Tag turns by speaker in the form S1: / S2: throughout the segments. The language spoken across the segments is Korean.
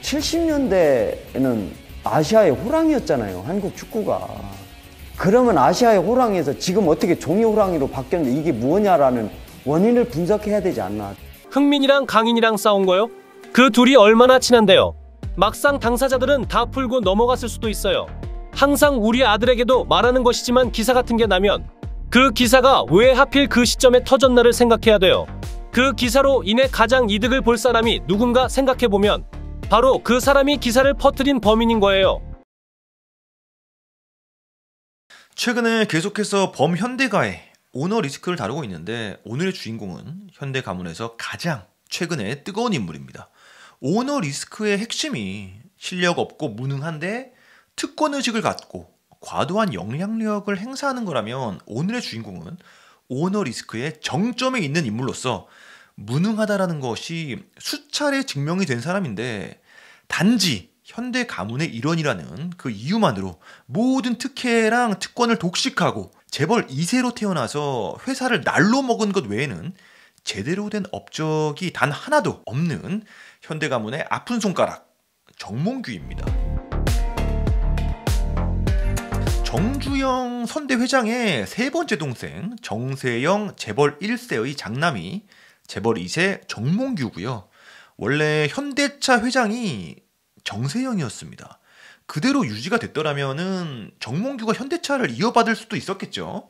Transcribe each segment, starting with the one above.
S1: 70년대에는 아시아의 호랑이였잖아요, 한국 축구가. 그러면 아시아의 호랑이에서 지금 어떻게 종이 호랑이로 바뀌었는데 이게 뭐냐라는 원인을 분석해야 되지 않나.
S2: 흥민이랑 강인이랑 싸운 거요? 그 둘이 얼마나 친한데요? 막상 당사자들은 다 풀고 넘어갔을 수도 있어요. 항상 우리 아들에게도 말하는 것이지만 기사 같은 게 나면 그 기사가 왜 하필 그 시점에 터졌나를 생각해야 돼요. 그 기사로 인해 가장 이득을 볼 사람이 누군가 생각해보면 바로 그 사람이 기사를 퍼뜨린 범인인 거예요.
S3: 최근에 계속해서 범현대가의 오너 리스크를 다루고 있는데 오늘의 주인공은 현대가문에서 가장 최근에 뜨거운 인물입니다. 오너 리스크의 핵심이 실력 없고 무능한데 특권의식을 갖고 과도한 영향력을 행사하는 거라면 오늘의 주인공은 오너 리스크의 정점에 있는 인물로서 무능하다라는 것이 수차례 증명이 된 사람인데 단지 현대 가문의 일원이라는 그 이유만으로 모든 특혜랑 특권을 독식하고 재벌 2세로 태어나서 회사를 날로 먹은 것 외에는 제대로 된 업적이 단 하나도 없는 현대 가문의 아픈 손가락, 정몽규입니다. 정주영 선대 회장의 세 번째 동생 정세영 재벌 1세의 장남이 재벌 2세 정몽규고요. 원래 현대차 회장이 정세영이었습니다. 그대로 유지가 됐더라면은 정몽규가 현대차를 이어받을 수도 있었겠죠.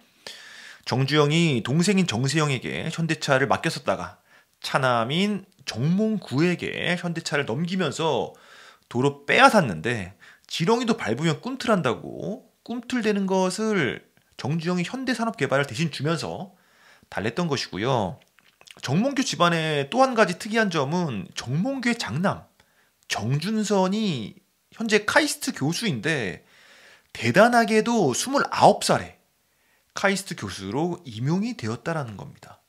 S3: 정주영이 동생인 정세영에게 현대차를 맡겼었다가 차남인 정몽구에게 현대차를 넘기면서 도로 빼앗았는데 지렁이도 밟으면 꿈틀한다고 꿈틀대는 것을 정주영이 현대산업개발을 대신 주면서 달랬던 것이고요. 정몽규 집안의 또 한 가지 특이한 점은 정몽규의 장남 정준선이 현재 카이스트 교수인데 대단하게도 29살에 카이스트 교수로 임용이 되었다라는 겁니다.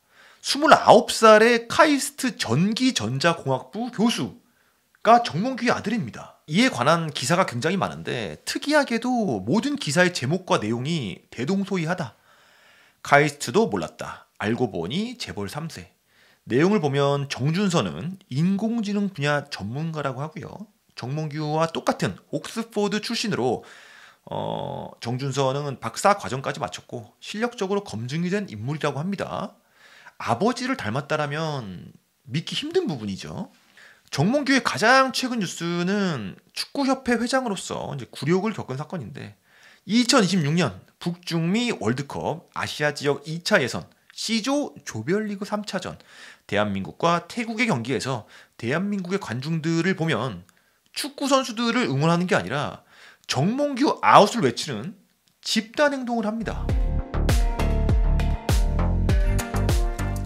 S3: 29살에 카이스트 전기전자공학부 교수가 정몽규의 아들입니다. 이에 관한 기사가 굉장히 많은데 특이하게도 모든 기사의 제목과 내용이 대동소이하다. 카이스트도 몰랐다. 알고 보니 재벌 3세. 내용을 보면 정준선은 인공지능 분야 전문가라고 하고요. 정몽규와 똑같은 옥스포드 출신으로 정준선은 박사 과정까지 마쳤고 실력적으로 검증이 된 인물이라고 합니다. 아버지를 닮았다라면 믿기 힘든 부분이죠. 정몽규의 가장 최근 뉴스는 축구협회 회장으로서 이제 굴욕을 겪은 사건인데 2026년 북중미 월드컵 아시아 지역 2차 예선 C조 조별리그 3차전 대한민국과 태국의 경기에서 대한민국의 관중들을 보면 축구 선수들을 응원하는 게 아니라 정몽규 아웃을 외치는 집단 행동을 합니다.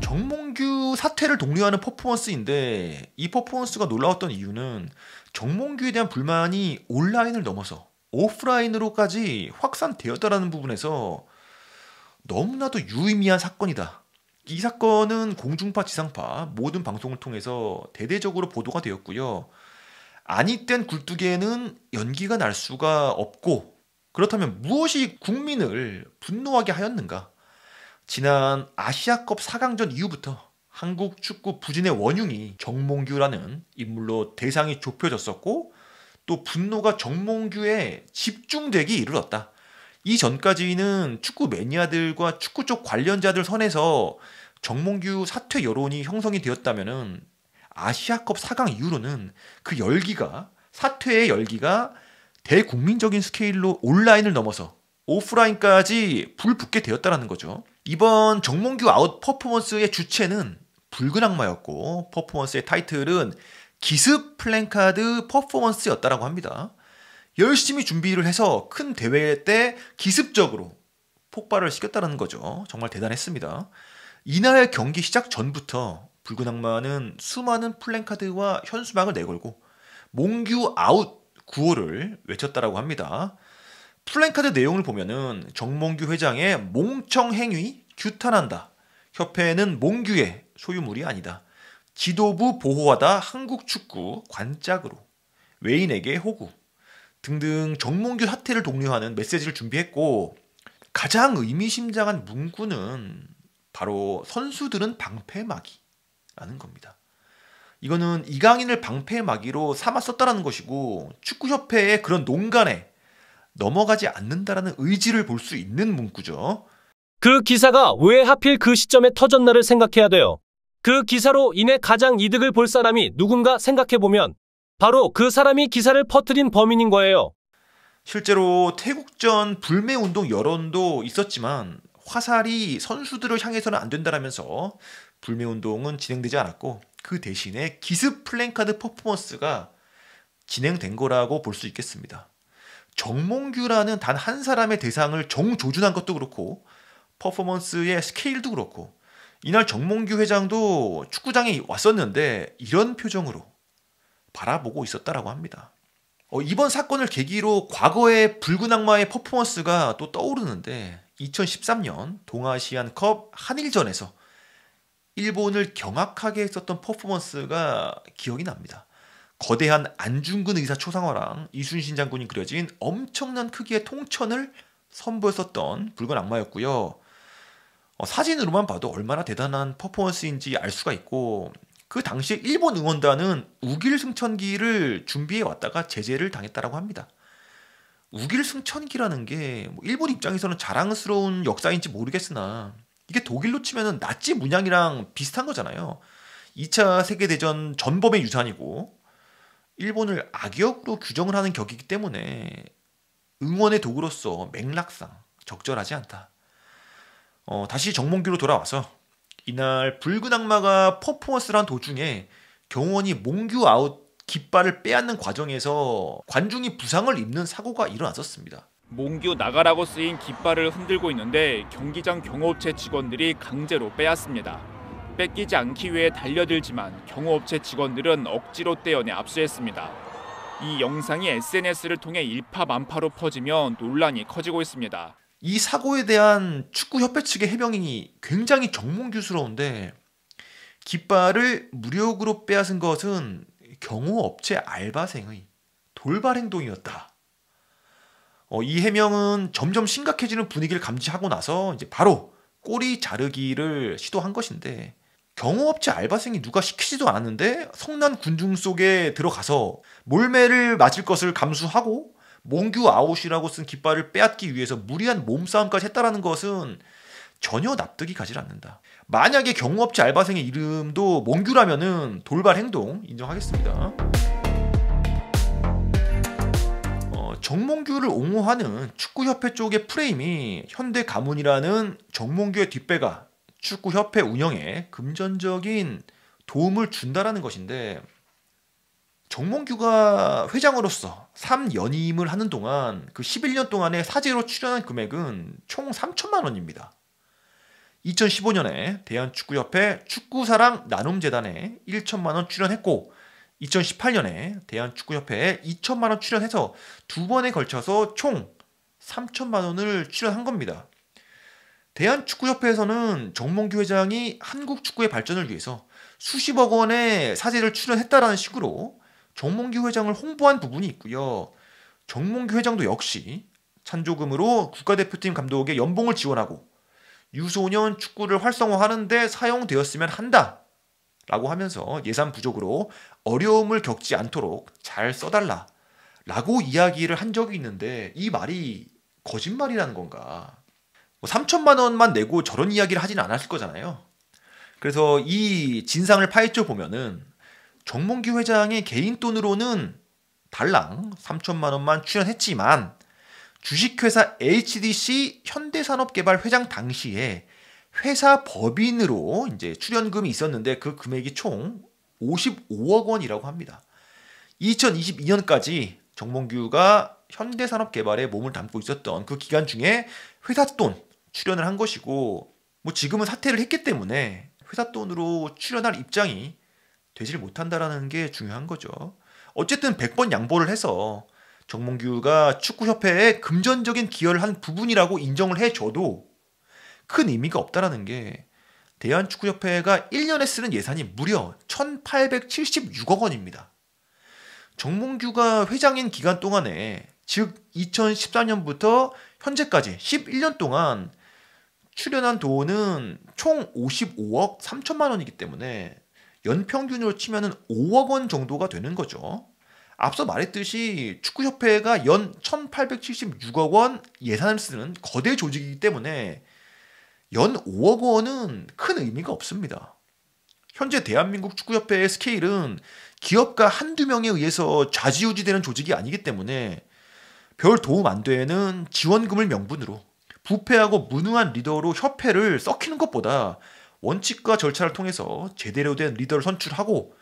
S3: 정몽규 사퇴를 독려하는 퍼포먼스인데 이 퍼포먼스가 놀라웠던 이유는 정몽규에 대한 불만이 온라인을 넘어서 오프라인으로까지 확산되었다라는 부분에서 너무나도 유의미한 사건이다. 이 사건은 공중파, 지상파 모든 방송을 통해서 대대적으로 보도가 되었고요. 아니땐 굴뚝에는 연기가 날 수가 없고 그렇다면 무엇이 국민을 분노하게 하였는가? 지난 아시아컵 4강전 이후부터 한국 축구 부진의 원흉이 정몽규라는 인물로 대상이 좁혀졌었고 또 분노가 정몽규에 집중되기 이르렀다. 이전까지는 축구 매니아들과 축구 쪽 관련자들 선에서 정몽규 사퇴 여론이 형성이 되었다면은 아시아컵 4강 이후로는 그 열기가 사퇴의 열기가 대국민적인 스케일로 온라인을 넘어서 오프라인까지 불붙게 되었다는 거죠. 이번 정몽규 아웃 퍼포먼스의 주체는 붉은 악마였고 퍼포먼스의 타이틀은 기습 플랜카드 퍼포먼스였다라고 합니다. 열심히 준비를 해서 큰 대회 때 기습적으로 폭발을 시켰다는 거죠. 정말 대단했습니다. 이날 경기 시작 전부터 붉은 악마는 수많은 플랜카드와 현수막을 내걸고 몽규 아웃 구호를 외쳤다라고 합니다. 플랜카드 내용을 보면은 정몽규 회장의 몽청 행위 규탄한다. 협회는 몽규의 소유물이 아니다. 지도부 보호하다 한국 축구 관짝으로 외인에게 호구 등등 정몽규 사퇴를 독려하는 메시지를 준비했고 가장 의미심장한 문구는 바로 선수들은 방패막이라는 겁니다. 이거는 이강인을 방패막이로 삼아 썼다라는 것이고 축구협회의 그런 농간에 넘어가지 않는다라는 의지를 볼 수 있는 문구죠.
S2: 그 기사가 왜 하필 그 시점에 터졌나를 생각해야 돼요. 그 기사로 인해 가장 이득을 볼 사람이 누군가 생각해보면 바로 그 사람이 기사를 퍼뜨린 범인인 거예요.
S3: 실제로 태국전 불매운동 여론도 있었지만 화살이 선수들을 향해서는 안 된다라면서 불매운동은 진행되지 않았고 그 대신에 기습 플랜카드 퍼포먼스가 진행된 거라고 볼 수 있겠습니다. 정몽규라는 단 한 사람의 대상을 정조준한 것도 그렇고 퍼포먼스의 스케일도 그렇고 이날 정몽규 회장도 축구장에 왔었는데 이런 표정으로 바라보고 있었다라고 합니다. 이번 사건을 계기로 과거의 붉은 악마의 퍼포먼스가 또 떠오르는데 2013년 동아시안컵 한일전에서 일본을 경악하게 했었던 퍼포먼스가 기억이 납니다. 거대한 안중근 의사 초상화랑 이순신 장군이 그려진 엄청난 크기의 통천을 선보였었던 붉은 악마였고요. 사진으로만 봐도 얼마나 대단한 퍼포먼스인지 알 수가 있고 그 당시에 일본 응원단은 우길승천기를 준비해 왔다가 제재를 당했다라고 합니다. 우길승천기라는 게 일본 입장에서는 자랑스러운 역사인지 모르겠으나 이게 독일로 치면은 나치 문양이랑 비슷한 거잖아요. 2차 세계대전 전범의 유산이고 일본을 악역으로 규정을 하는 격이기 때문에 응원의 도구로서 맥락상 적절하지 않다. 다시 정몽규로 돌아와서 이날 붉은 악마가 퍼포먼스를 한 도중에 경호원이 몽규 아웃 깃발을 빼앗는 과정에서 관중이 부상을 입는 사고가 일어났었습니다.
S4: 몽규 나가라고 쓰인 깃발을 흔들고 있는데 경기장 경호업체 직원들이 강제로 빼앗습니다. 뺏기지 않기 위해 달려들지만 경호업체 직원들은 억지로 떼어내 압수했습니다. 이 영상이 SNS를 통해 일파만파로 퍼지며 논란이 커지고 있습니다.
S3: 이 사고에 대한 축구협회 측의 해명이 굉장히 정몽규스러운데 깃발을 무력으로 빼앗은 것은 경호업체 알바생의 돌발 행동이었다. 이 해명은 점점 심각해지는 분위기를 감지하고 나서 이제 바로 꼬리 자르기를 시도한 것인데 경호업체 알바생이 누가 시키지도 않았는데 성난 군중 속에 들어가서 몰매를 맞을 것을 감수하고 몽규 아웃이라고 쓴 깃발을 빼앗기 위해서 무리한 몸싸움까지 했다라는 것은 전혀 납득이 가지 않는다. 만약에 경호업체 알바생의 이름도 몽규라면은 돌발 행동 인정하겠습니다. 정몽규를 옹호하는 축구협회 쪽의 프레임이 현대 가문이라는 정몽규의 뒷배가 축구협회 운영에 금전적인 도움을 준다라는 것인데 정몽규가 회장으로서 3연임을 하는 동안 그 11년 동안에 사제로 출연한 금액은 총 3천만 원입니다. 2015년에 대한축구협회 축구사랑 나눔재단에 1천만 원 출연했고 2018년에 대한축구협회에 2천만 원 출연해서 두 번에 걸쳐서 총 3천만 원을 출연한 겁니다. 대한축구협회에서는 정몽규 회장이 한국 축구의 발전을 위해서 수십억 원의 사재를 출연했다라는 식으로 정몽규 회장을 홍보한 부분이 있고요. 정몽규 회장도 역시 찬조금으로 국가대표팀 감독에게 연봉을 지원하고 유소년 축구를 활성화하는 데 사용되었으면 한다 라고 하면서 예산 부족으로 어려움을 겪지 않도록 잘 써달라 라고 이야기를 한 적이 있는데 이 말이 거짓말이라는 건가? 3천만 원만 내고 저런 이야기를 하진 않았을 거잖아요. 그래서 이 진상을 파헤쳐 보면은 정몽규 회장의 개인 돈으로는 달랑 3천만 원만 출연했지만 주식회사 HDC 현대산업개발 회장 당시에 회사 법인으로 이제 출연금이 있었는데 그 금액이 총 55억 원이라고 합니다. 2022년까지 정몽규가 현대산업개발에 몸을 담고 있었던 그 기간 중에 회사 돈 출연을 한 것이고 지금은 사퇴를 했기 때문에 회사 돈으로 출연할 입장이 되질 못한다라는 게 중요한 거죠. 어쨌든 100번 양보를 해서 정몽규가 축구협회에 금전적인 기여를 한 부분이라고 인정을 해줘도 큰 의미가 없다라는 게 대한축구협회가 1년에 쓰는 예산이 무려 1,876억 원입니다. 정몽규가 회장인 기간 동안에 즉 2014년부터 현재까지 11년 동안 출연한 돈은 총 55억 3천만 원이기 때문에 연평균으로 치면은 5억 원 정도가 되는 거죠. 앞서 말했듯이 축구협회가 연 1876억 원 예산을 쓰는 거대 조직이기 때문에 연 5억 원은 큰 의미가 없습니다. 현재 대한민국 축구협회의 스케일은 기업가 한두 명에 의해서 좌지우지되는 조직이 아니기 때문에 별 도움 안 되는 지원금을 명분으로 부패하고 무능한 리더로 협회를 썩히는 것보다 원칙과 절차를 통해서 제대로 된 리더를 선출하고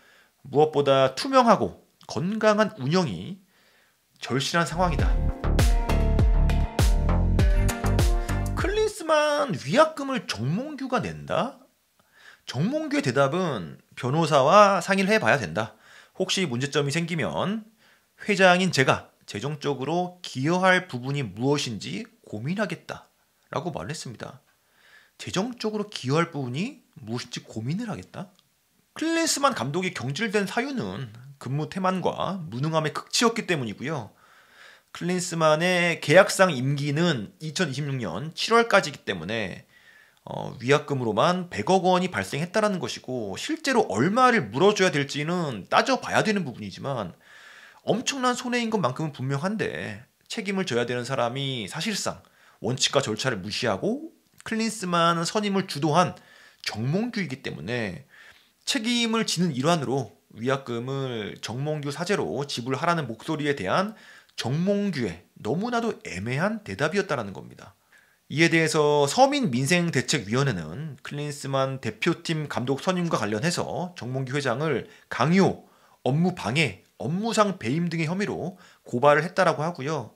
S3: 무엇보다 투명하고 건강한 운영이 절실한 상황이다. 클린스만 위약금을 정몽규가 낸다? 정몽규의 대답은 변호사와 상의를 해봐야 된다. 혹시 문제점이 생기면 회장인 제가 재정적으로 기여할 부분이 무엇인지 고민하겠다 라고 말을 했습니다. 재정적으로 기여할 부분이 무엇인지 고민을 하겠다? 클린스만 감독이 경질된 사유는 근무 태만과 무능함의 극치였기 때문이고요. 클린스만의 계약상 임기는 2026년 7월까지이기 때문에 위약금으로만 100억 원이 발생했다라는 것이고 실제로 얼마를 물어줘야 될지는 따져봐야 되는 부분이지만 엄청난 손해인 것만큼은 분명한데 책임을 져야 되는 사람이 사실상 원칙과 절차를 무시하고 클린스만 선임을 주도한 정몽규이기 때문에 책임을 지는 일환으로 위약금을 정몽규 사제로 지불하라는 목소리에 대한 정몽규의 너무나도 애매한 대답이었다는 겁니다. 이에 대해서 서민민생대책위원회는 클린스만 대표팀 감독 선임과 관련해서 정몽규 회장을 강요, 업무 방해, 업무상 배임 등의 혐의로 고발을 했다라고 하고요.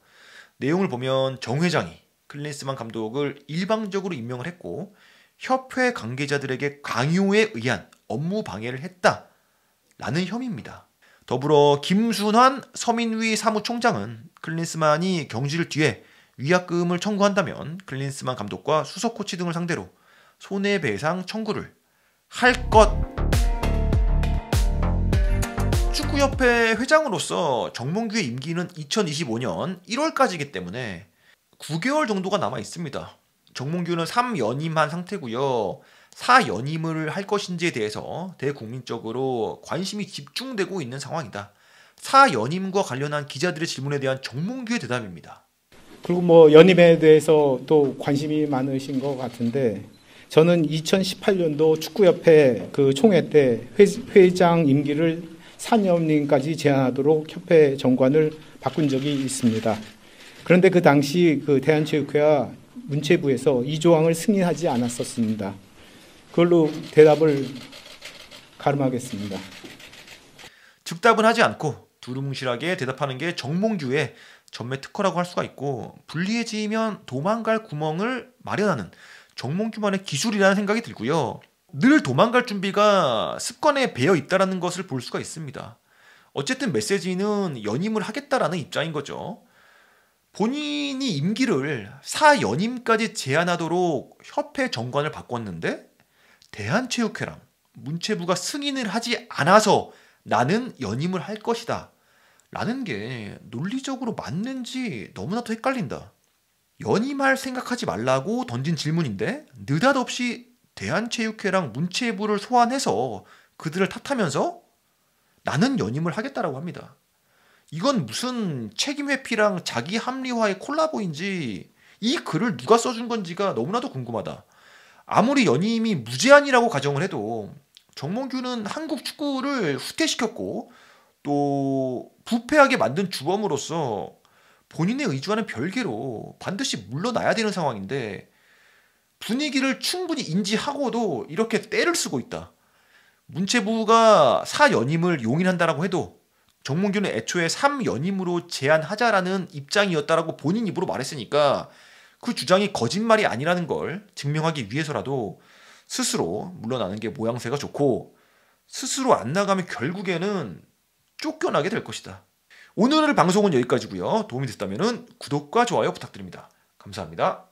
S3: 내용을 보면 정 회장이 클린스만 감독을 일방적으로 임명을 했고 협회 관계자들에게 강요에 의한 업무 방해를 했다라는 혐의입니다. 더불어 김순환 서민위 사무총장은 클린스만이 경질 뒤에 위약금을 청구한다면 클린스만 감독과 수석 코치 등을 상대로 손해배상 청구를 할 것. 축구협회 회장으로서 정몽규의 임기는 2025년 1월까지이기 때문에 9개월 정도가 남아 있습니다. 정몽규는 3연임한 상태고요. 4연임을 할 것인지에 대해서 대국민적으로 관심이 집중되고 있는 상황이다. 4연임과 관련한 기자들의 질문에 대한 정몽규의 대답입니다.
S5: 그리고 뭐 연임에 대해서 또 관심이 많으신 것 같은데 저는 2018년도 축구협회 그 총회 때 회장 임기를 4년임까지 제한하도록 협회 정관을 바꾼 적이 있습니다. 그런데 그 당시 그 대한체육회와 문체부에서 이 조항을 승인하지 않았었습니다. 그걸로 대답을 가름하겠습니다.
S3: 즉답은 하지 않고 두루뭉실하게 대답하는 게 정몽규의 전매 특허라고 할 수가 있고 불리해지면 도망갈 구멍을 마련하는 정몽규만의 기술이라는 생각이 들고요. 늘 도망갈 준비가 습관에 배어 있다는 것을 볼 수가 있습니다. 어쨌든 메시지는 연임을 하겠다라는 입장인 거죠. 본인이 임기를 4연임까지 제한하도록 협회 정관을 바꿨는데 대한체육회랑 문체부가 승인을 하지 않아서 나는 연임을 할 것이다 라는 게 논리적으로 맞는지 너무나도 헷갈린다. 연임할 생각하지 말라고 던진 질문인데 느닷없이 대한체육회랑 문체부를 소환해서 그들을 탓하면서 나는 연임을 하겠다라고 합니다. 이건 무슨 책임회피랑 자기 합리화의 콜라보인지 이 글을 누가 써준 건지가 너무나도 궁금하다. 아무리 연임이 무제한이라고 가정을 해도 정몽규는 한국 축구를 후퇴시켰고 또 부패하게 만든 주범으로서 본인의 의지와는 별개로 반드시 물러나야 되는 상황인데 분위기를 충분히 인지하고도 이렇게 떼를 쓰고 있다. 문체부가 4연임을 용인한다라고 해도 정몽규는 애초에 3연임으로 제한하자라는 입장이었다라고 본인 입으로 말했으니까 그 주장이 거짓말이 아니라는 걸 증명하기 위해서라도 스스로 물러나는 게 모양새가 좋고 스스로 안 나가면 결국에는 쫓겨나게 될 것이다. 오늘 방송은 여기까지고요. 도움이 됐다면 구독과 좋아요 부탁드립니다. 감사합니다.